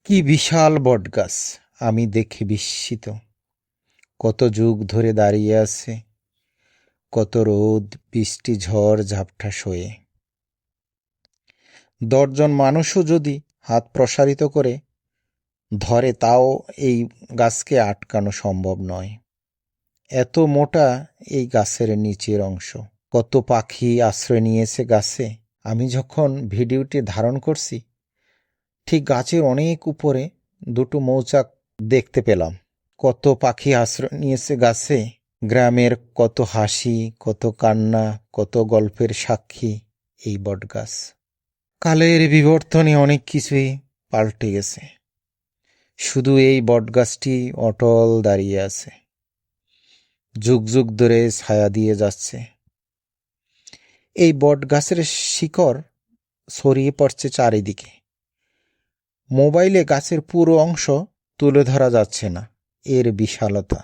কি বিশাল বটগাছ! আমি দেখে বিস্মিত। কত যুগ ধরে দাঁড়িয়ে আছে, কত রোদ বৃষ্টি ঝড় ঝাপটা সয়ে। 10 জন মানুষও যদি হাত প্রসারিত করে ধরে তাও এই গাছকে আটকানো সম্ভব নয়। এত মোটা এই গাছের নিচের অংশ। কত পাখি আশ্রয় নিয়েছে গাছে। আমি যখন ভিডিওটি ধারণ করছি, ঠিক গাছের অনেক উপরে দুটো মৌচাক দেখতে পেলাম। কত পাখি আশ্রয় নিয়েছে গাছে। গ্রামের কত হাসি, কত কান্না, কত গল্পের সাক্ষী এই বটগাছ। কালের বিবর্তনে অনেক কিছুই পাল্টে গেছে, শুধু এই বটগাছটি অটল দাঁড়িয়ে আছে, যুগ যুগ ধরে ছায়া দিয়ে যাচ্ছে। এই বটগাছের শিকড় ছড়িয়ে পড়ছে চারিদিকে। মোবাইলে গাছের পুরো অংশ তুলে ধরা যাচ্ছে না, এর বিশালতা।